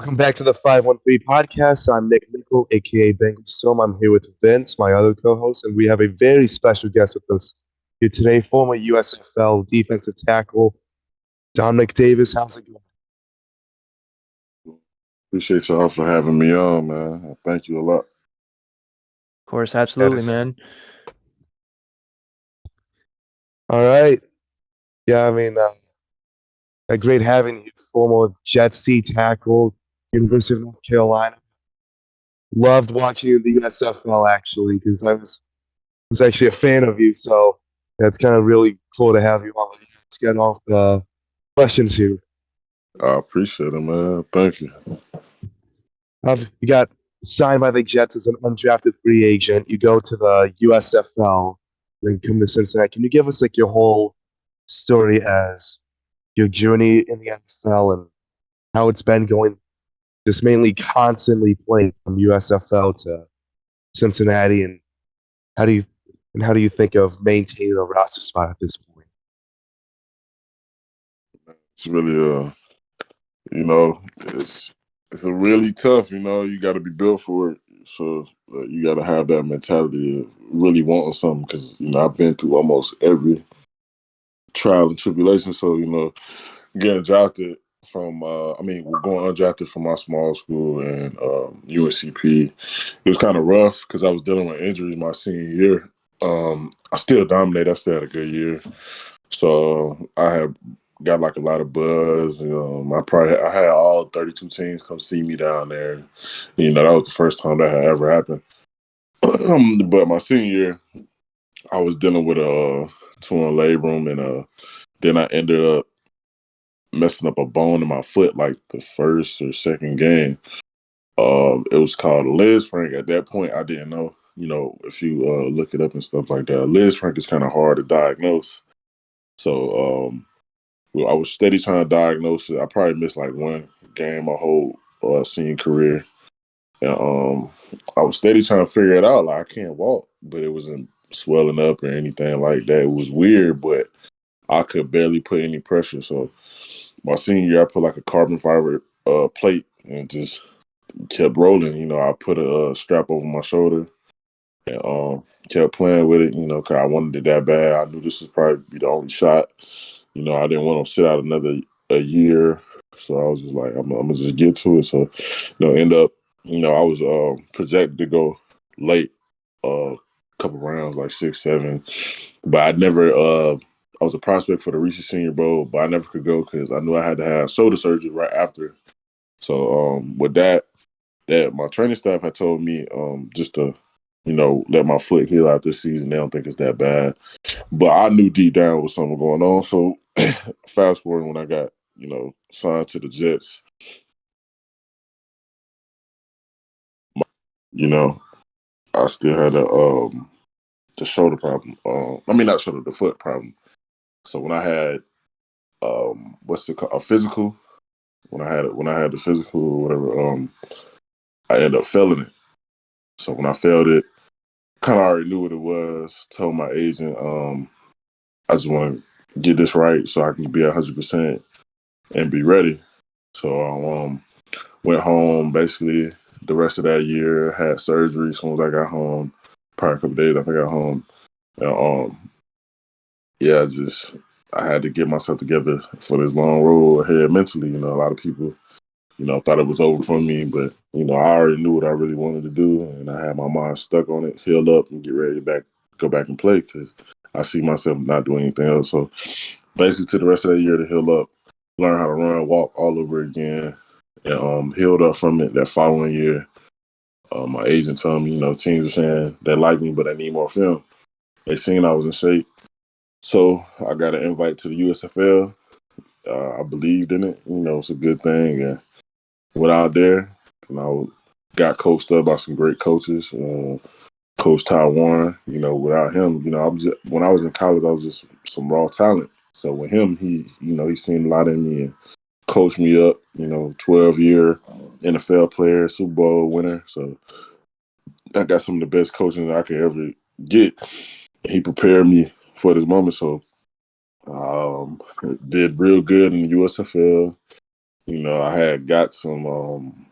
Welcome back to the 513 podcast. I'm Nick Nickel, aka Bengal Storm. I'm here with Vince, my other co host, and we have a very special guest with us here today, former USFL defensive tackle, Dominic Davis. How's it going? Appreciate y'all for having me on, man. Thank you a lot. Of course, That absolutely, is man. all right. Yeah, great having you, former Jets D tackle, University of North Carolina. Loved watching you in the USFL actually, because I was actually a fan of you, so that's kind of really cool to have you on. Let's get off the questions here. I appreciate it, man. Thank you. You got signed by the Jets as an undrafted free agent. You go to the USFL, then come to Cincinnati. Can you give us like your whole story as your journey in the NFL and how it's been going, just mainly constantly playing from USFL to Cincinnati, and how do you how do you think of maintaining a roster spot at this point? It's really you know, it's a really tough. You got to be built for it. So you got to have that mentality of really wanting something because I've been through almost every trial and tribulation. So getting drafted from we're going undrafted from my small school and UNCP. It was kind of rough because I was dealing with injuries my senior year. I still dominated. I still had a good year. So I had got like a lot of buzz. I had all 32 teams come see me down there. That was the first time that had ever happened. But my senior year, I was dealing with a torn labrum, and then I ended up messing up a bone in my foot like the first or second game. It was called Liz Frank. At that point, I didn't know. If you look it up and stuff like that, Liz Frank is kind of hard to diagnose. So well, I was steady trying to diagnose it. I probably missed like one game my whole senior career. And I was steady trying to figure it out. Like, I can't walk, but it wasn't swelling up or anything like that. It was weird, but I could barely put any pressure. So my senior year, I put like a carbon fiber plate and just kept rolling. I put a strap over my shoulder and kept playing with it, because I wanted it that bad. I knew this would probably be the only shot. I didn't want to sit out another a year. So I was just like, I'm gonna just get to it. So, end up, I was projected to go late, a couple rounds, like 6, 7. But I never, I was a prospect for the Reese Senior Bowl, but I never could go because I knew I had to have shoulder surgery right after. So with that my training staff had told me just to, let my foot heal out this season. They don't think it's that bad. But I knew deep down was something going on. So fast forward when I got, signed to the Jets, you know, I still had the shoulder problem. Not shoulder, the foot problem. So when I had what's it called, a physical, when I had the physical or whatever, I ended up failing it. So when I failed it, kind of already knew what it was. Told my agent, I just want to get this right so I can be 100% and be ready. So I went home basically the rest of that year, had surgery as soon as I got home, probably a couple days after I got home. And yeah, I had to get myself together for this long road ahead mentally. A lot of people, thought it was over for me, but I already knew what I really wanted to do, and I had my mind stuck on it, healed up, and get ready to go back and play because I see myself not doing anything else. So basically, to the rest of that year to heal up, learn how to run, walk all over again, and healed up from it that following year. My agent told me, teams are saying they like me, but they need more film. They seen I was in shape. So I got an invite to the USFL. I believed in it. It's a good thing. And went out there, and I got coached up by some great coaches. Coach Ty Warren, without him, when I was in college, I was just some raw talent. So with him, he seen a lot in me and coached me up. 12-year NFL player, Super Bowl winner. So I got some of the best coaching I could ever get. He prepared me for this moment. So did real good in the USFL. I had got some.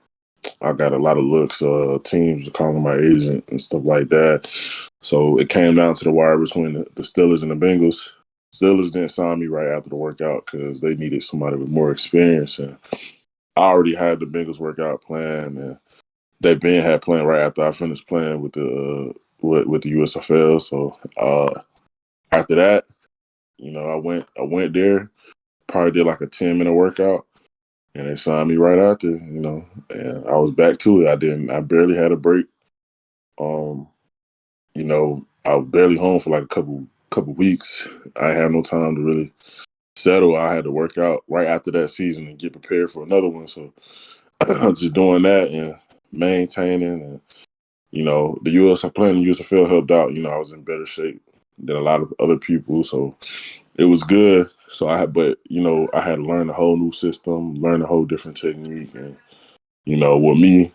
I got a lot of looks. Teams calling my agent and stuff like that. So it came down to the wire between the Steelers and the Bengals. Steelers didn't sign me right after the workout because they needed somebody with more experience, and I already had the Bengals workout plan, and they been had planned right after I finished playing with the USFL. So after that, I went there, probably did like a 10-minute workout, and they signed me right after, and I was back to it. I barely had a break. Um, I was barely home for like a couple weeks. I had no time to really settle. I had to work out right after that season and get prepared for another one. So just doing that and maintaining, and the US I playing the USFL helped out. I was in better shape than a lot of other people, so it was good. So I had to learn a whole new system, learn a whole different technique, and with me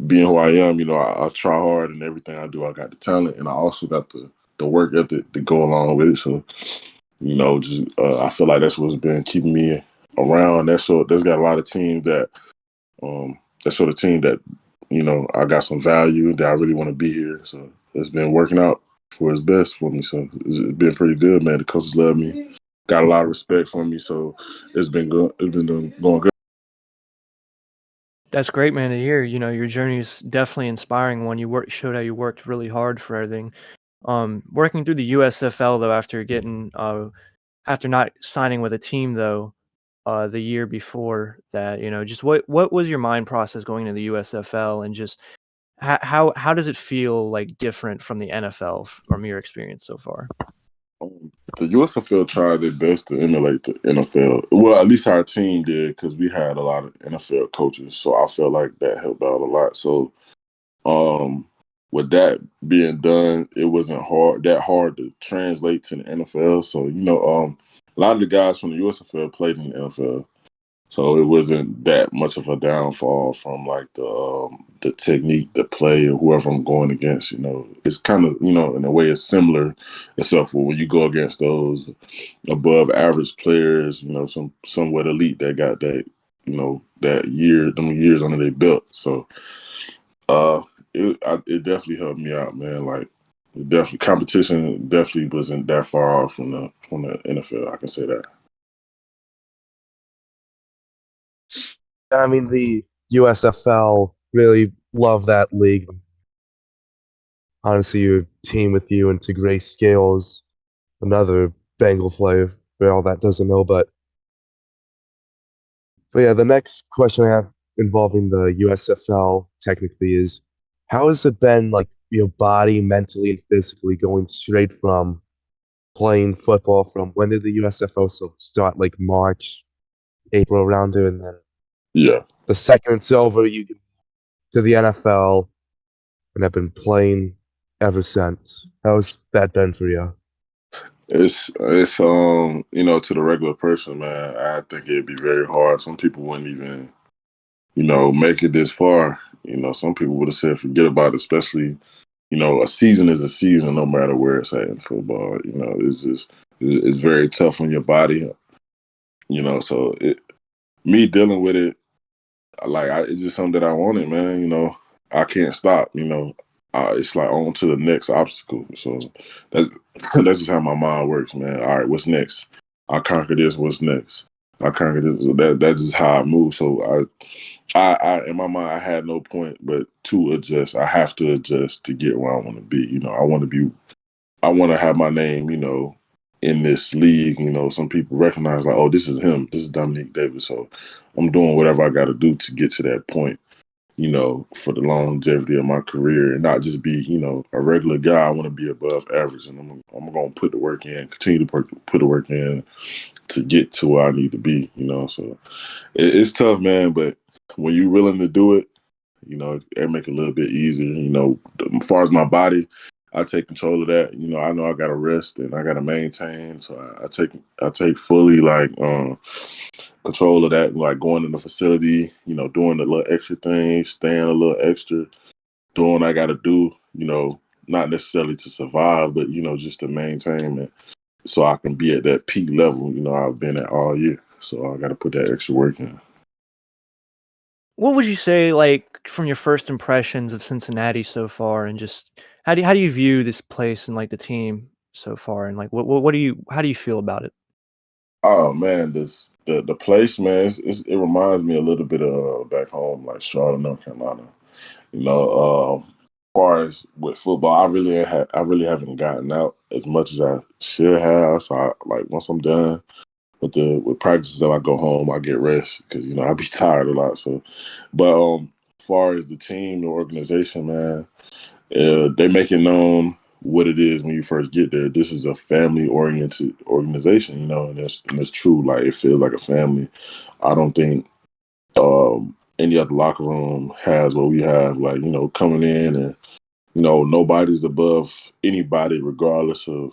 being who I am, I try hard in everything I do. I got the talent, and I also got the work ethic to go along with it. So I feel like that's what's been keeping me around. There's got a lot of teams that sort of team that I got some value that I really want to be here. So it's been working out for its best for me. So it's been pretty good, man. The coaches love me, got a lot of respect for me. So it's been good. It's been going good. That's great, man, to hear. Your journey is definitely inspiring one. Showed how you worked really hard for everything. Working through the USFL though, after not signing with a team though, the year before that, just what was your mind process going into the USFL, and just how does it feel like different from the NFL from your experience so far? The USFL tried their best to emulate the NFL. Well, at least our team did, because we had a lot of NFL coaches. So I felt like that helped out a lot. So with that being done, it wasn't hard to translate to the NFL. So a lot of the guys from the USFL played in the NFL. So it wasn't that much of a downfall from like the technique, the play, or whoever I'm going against. It's kind of in a way it's similar, except for when you go against those above average players, some somewhat elite that got that them years under their belt. So it definitely helped me out, man. Like definitely competition definitely wasn't that far off from the NFL. I can say that. I mean, the USFL really love that league. Honestly, your team with you and to Grace Scales, another Bengal player for all that doesn't know. But yeah, the next question I have involving the USFL technically is how has it been like your body mentally and physically going straight from playing football from when did the USFL start like March, April around there, and then Yeah. the second it's over you get to the NFL and have been playing ever since. How's that been for you? It's to the regular person, man, I think it'd be very hard. Some people wouldn't even, make it this far. Some people would have said forget about it, especially, a season is a season no matter where it's at in football. It's very tough on your body, so me dealing with it, it's just something that I wanted, man. I can't stop. It's like on to the next obstacle. So that's that's just how my mind works, man. All right, what's next? I conquer this. What's next? I conquer this. So that's just how I move. So in my mind, I had no point but to adjust. I have to adjust to get where I want to be. I want to have my name, in this league. Some people recognize like, oh, this is him. This is Dominique Davis. So I'm doing whatever I got to do to get to that point, for the longevity of my career and not just be, a regular guy. I want to be above average, and I'm going to put the work in, continue to put the work in to get to where I need to be, So it's tough, man, but when you're willing to do it, it make it a little bit easier. As far as my body, I take control of that. I know I got to rest and I got to maintain. So I take fully control of that, like going in the facility, doing the little extra things, staying a little extra, doing what I got to do, not necessarily to survive, but, just to maintain it so I can be at that peak level, I've been at all year. So I got to put that extra work in. What would you say, like, from your first impressions of Cincinnati so far, and just how do you view this place and, like, the team so far, and, like, what do you how do you feel about it? Oh man, the place, man, it reminds me a little bit of back home, like Charlotte, North Carolina. You know, as far as with football, I really haven't gotten out as much as I should have. So like once I'm done with practices, I go home, I get rest because I be tired a lot. So, but as far as the team, the organization, man, they make it known what it is when you first get there. This is a family oriented organization, and it's true. Like it feels like a family. I don't think any other locker room has what we have. Like coming in and nobody's above anybody, regardless of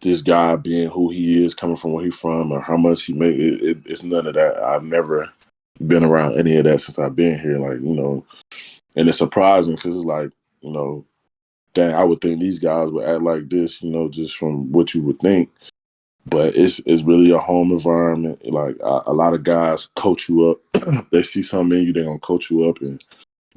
this guy being who he is, coming from where he's from, or how much he make. It's none of that. I've never been around any of that since I've been here. Like and it's surprising because it's like you know dang, I would think these guys would act like this, just from what you would think. But it's really a home environment. Like a lot of guys coach you up. They see something in you, they're gonna coach you up and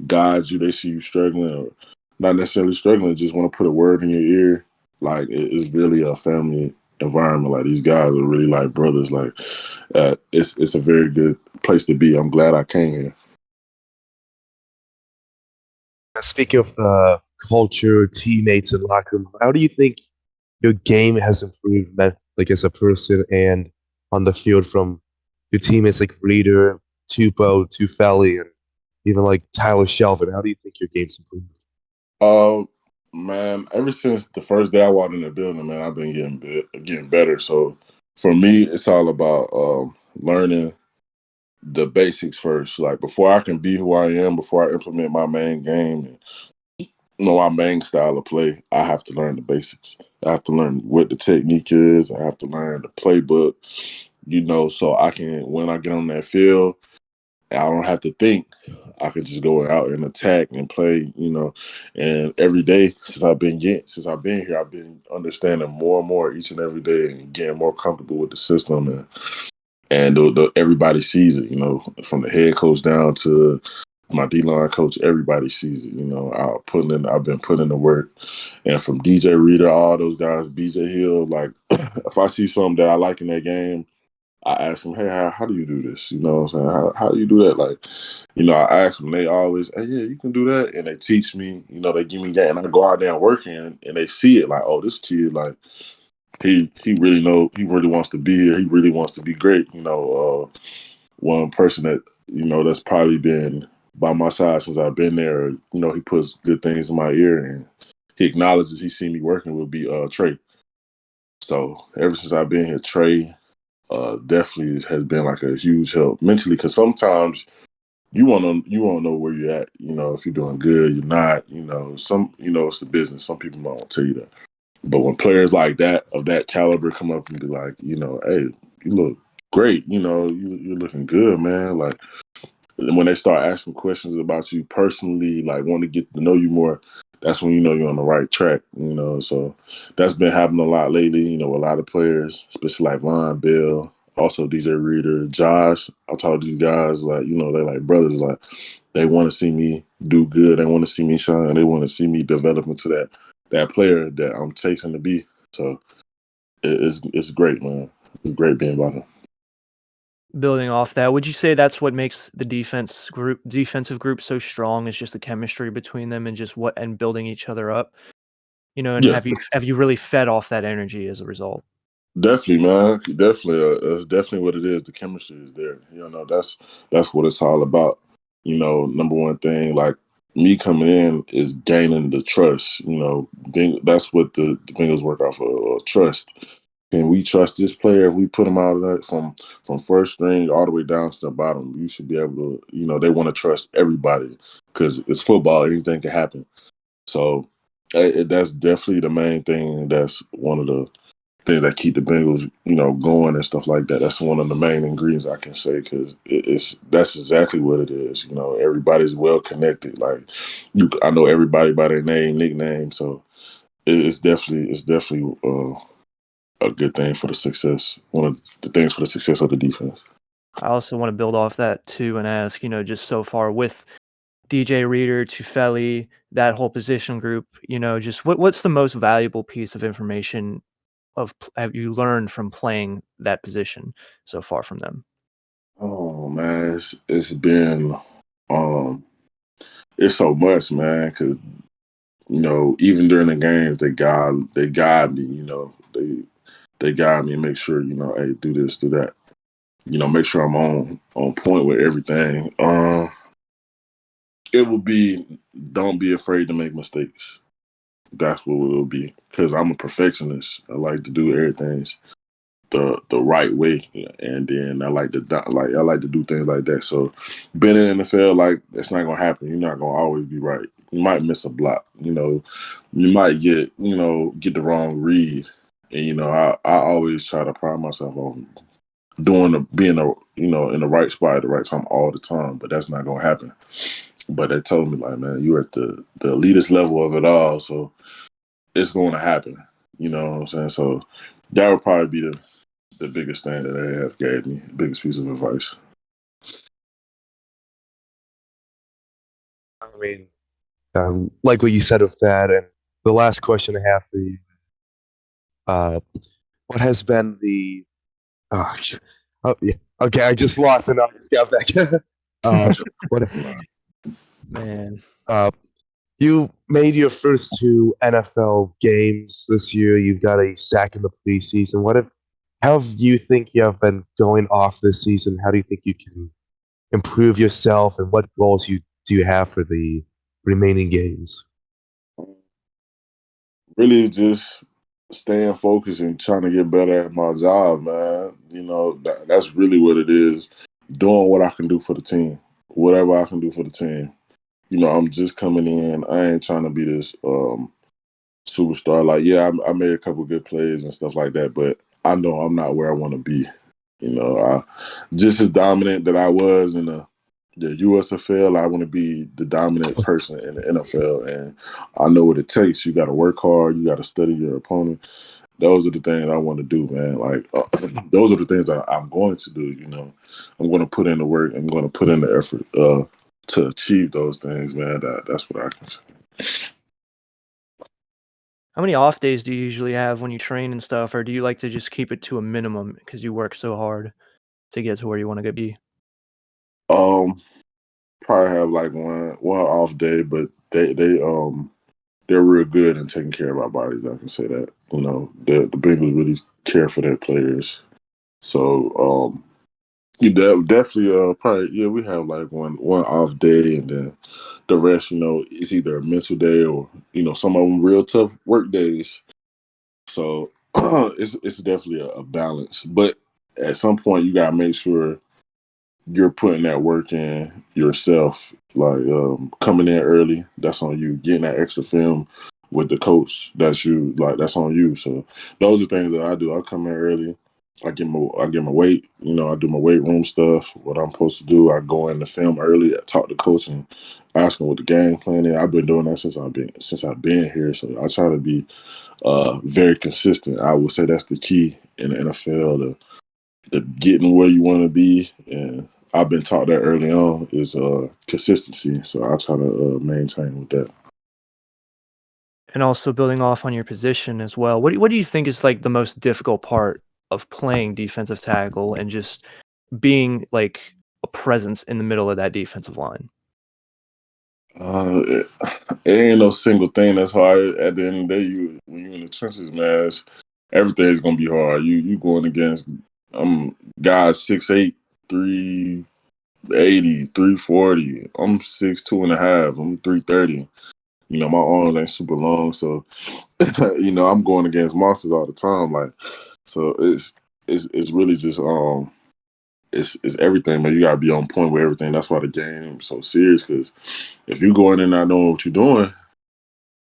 guide you. They see you struggling, or not necessarily struggling, just want to put a word in your ear. Like it's really a family environment. Like these guys are really like brothers. Like it's a very good place to be. I'm glad I came here. Speaking of culture, teammates, and locker room, how do you think your game has improved, like as a person and on the field from your teammates like Reader, Tupo, Tufeli, and even like Tyler Shelvin? How do you think your game's improved? Uh, man, ever since the first day I walked in the building, man, I've been getting better. So for me, it's all about learning the basics first. Like before I can be who I am, before I implement my main game and my main style of play, I have to learn the basics. I have to learn what the technique is. I have to learn the playbook. So I can when I get on that field, I don't have to think. I could just go out and attack and play. And every day since I've been here, I've been understanding more and more each and every day and getting more comfortable with the system and everybody sees it. From the head coach down to my D line coach, everybody sees it. I've been putting in the work, and from DJ Reader, all those guys, BJ Hill. Like, if I see something that I like in that game, I ask them, hey, how do you do this? You know what I'm saying? How do you do that? Like, I ask them, they always, hey, yeah, you can do that. And they teach me, they give me that. And I go out there and work and they see it like, oh, this kid, like, he really wants to be here. He really wants to be great. One person that's probably been by my side since I've been there, he puts good things in my ear and he acknowledges he seen me working will be Trey. So ever since I've been here, Trey, definitely has been like a huge help mentally because sometimes you won't know where you're at. If you're doing good, you're not. It's a business. Some people won't tell you that. But when players like that of that caliber come up and be like, hey, you look great. You're looking good, man. Like when they start asking questions about you personally, like want to get to know you more, that's when you're on the right track. So that's been happening a lot lately. A lot of players, especially like Von Bill, also DJ Reader, Josh. I talk to these guys like they're like brothers. Like they want to see me do good. They want to see me shine. They want to see me develop into that player that I'm chasing to be. So it's great, man. It's great being by them. Building off that, would you say that's what makes the defensive group so strong is just the chemistry between them and just and building each other up? And Yeah, have you really fed off that energy as a result? definitely, man. Definitely, that's definitely what it is. The chemistry is there. That's what it's all about. Number one thing, like me coming in is gaining the trust. That's what the Bengals work off of trust. Can we trust this player if we put him out of that from first string all the way down to the bottom? You should be able to. They want to trust everybody because it's football. Anything can happen. So that's definitely the main thing. That's one of the things that keep the Bengals, going and stuff like that. That's one of the main ingredients I can say because that's exactly what it is. Everybody's well connected. Like I know everybody by their name, nickname. So it's definitely a good thing for the success. One of the things for the success of the defense. I also want to build off that too and ask, just so far with DJ Reader, Tufeli, that whole position group, just what's the most valuable piece of information have you learned from playing that position so far from them? Oh man, it's been um it's so much, man, because even during the games they guide me, they guide me and make sure, hey, do this, do that. Make sure I'm on point with everything. It will be, don't be afraid to make mistakes. That's what it will be. Because I'm a perfectionist. I like to do everything the right way, and then I like to do things like that. So, being in the NFL, like, that's not gonna happen. You're not gonna always be right. You might miss a block. You might get the wrong read, and I always try to pride myself on being in the right spot at the right time all the time. But that's not gonna happen. But they told me, like, man, you're at the elitist level of it all, so it's going to happen. You know what I'm saying? So that would probably be the biggest thing that they have gave me, biggest piece of advice. I mean, like what you said with that, and the last question I have for you, uh, what has been the oh, oh yeah, okay, I just lost and I just got back. What Man. uh, you made your first two NFL games this year. You've got a sack in the preseason. How have you think you have been going off this season? How do you think you can improve yourself, and what goals do you have for the remaining games? Really just staying focused and trying to get better at my job, man. That's really what it is. Doing what I can do for the team, whatever I can do for the team. I'm just coming in. I ain't trying to be this superstar. Like, yeah, I made a couple good plays and stuff like that, but I know I'm not where I want to be. I just as dominant that I was in the USFL, I want to be the dominant person in the NFL, and I know what it takes. You got to work hard. You got to study your opponent. Those are the things I want to do, man. Like, those are the things I'm going to do. I'm going to put in the work. I'm going to put in the effort to achieve those things, man. That's what I can say. How many off days do you usually have when you train and stuff, or do you like to just keep it to a minimum because you work so hard to get to where you want to be? Um, Probably have like one off day, but they're real good in taking care of our bodies. I can say that. The Bengals really care for their players. So you definitely probably, yeah, we have like one off day, and then the rest, it's either a mental day or some of them real tough work days. So it's definitely a balance, but at some point you gotta make sure you're putting that work in yourself. Like, coming in early, that's on you. Getting that extra film with the coach, that's on you. So those are things that I do. I come in early. I get my weight. I do my weight room stuff. What I'm supposed to do. I go in the film early. I talk to coach and ask him what the game plan is. I've been doing that since I've been here. So I try to be very consistent. I would say that's the key in the NFL. The getting where you want to be, and I've been taught that early on, is consistency. So I try to maintain with that. And also building off on your position as well. What do you think is like the most difficult part of playing defensive tackle and just being like a presence in the middle of that defensive line? It ain't no single thing that's hard. At the end of the day, when you in the trenches, man, everything's gonna be hard. You going against guys 6'8", 380, 340. I'm 6'2" and a half. I'm 330. My arms ain't super long, so I'm going against monsters all the time. Like, so it's really just it's everything, man. You gotta be on point with everything. That's why the game's so serious. Because if you go in and not knowing what you're doing,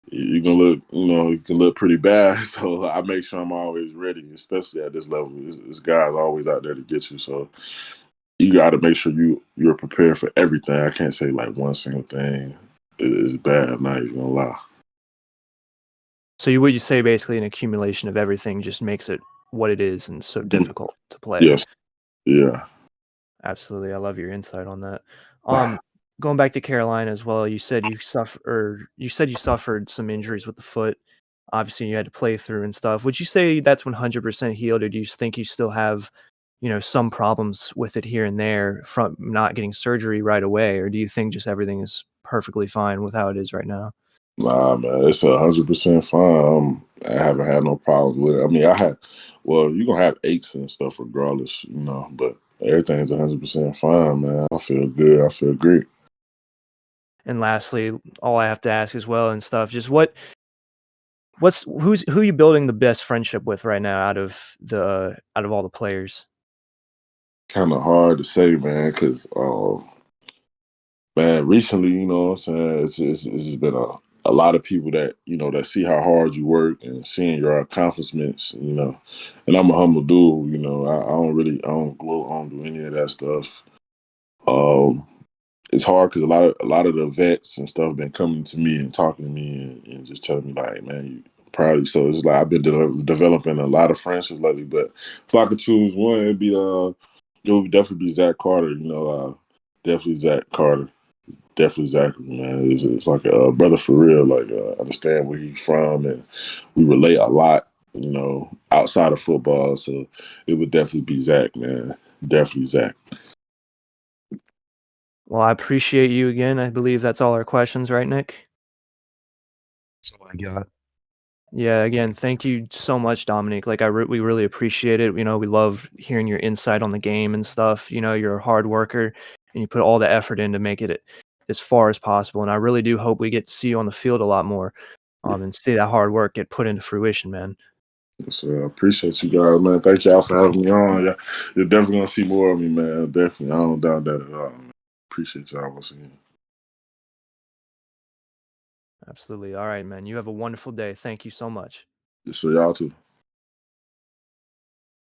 you're gonna look, you can look pretty bad. So I make sure I'm always ready, especially at this level. This guy's always out there to get you. So you got to make sure you're prepared for everything. I can't say like one single thing is bad. I'm not even gonna lie. So would you say basically an accumulation of everything just makes it what it is and so difficult to play? Yes. Yeah. Absolutely, I love your insight on that. Um, Going back to Carolina as well, you said you suffered some injuries with the foot. Obviously, you had to play through and stuff. Would you say that's 100% healed, or do you think you still have, some problems with it here and there from not getting surgery right away, or do you think just everything is perfectly fine with how it is right now? Nah, man, it's 100% fine. I haven't had no problems with it. I mean, well, you're gonna have aches and stuff regardless, but everything's 100% fine, man. I feel good. I feel great. And lastly, all I have to ask as well and stuff, just who you building the best friendship with right now out of all the players? Kind of hard to say, man, because man, recently, you know what I'm saying, it's just been a lot of people that, that see how hard you work and seeing your accomplishments, and I'm a humble dude, I don't gloat, I don't do any of that stuff. Um, it's hard because a lot of the vets and stuff been coming to me and talking to me and just telling me like, man, you proud of you. So it's like I've been developing a lot of friendships lately. But if I could choose one, it would definitely be Zach Carter. Definitely Zach Carter. Definitely Zachary, man. It's like a brother for real. Like I understand where he's from, and we relate a lot. Outside of football. So it would definitely be Zach, man. Definitely Zach. Well, I appreciate you again. I believe that's all our questions, right, Nick? That's all I got. Yeah, again, thank you so much, Dominique. We really appreciate it. We love hearing your insight on the game and stuff. You're a hard worker and you put all the effort in to make it as far as possible. And I really do hope we get to see you on the field a lot more, and see that hard work get put into fruition, man. So I appreciate you guys, man. Thank y'all for having me on. Yeah, you're definitely gonna see more of me, man. Definitely. I don't doubt that at all, man. Appreciate y'all once again. Absolutely. All right, man. You have a wonderful day. Thank you so much. So y'all too.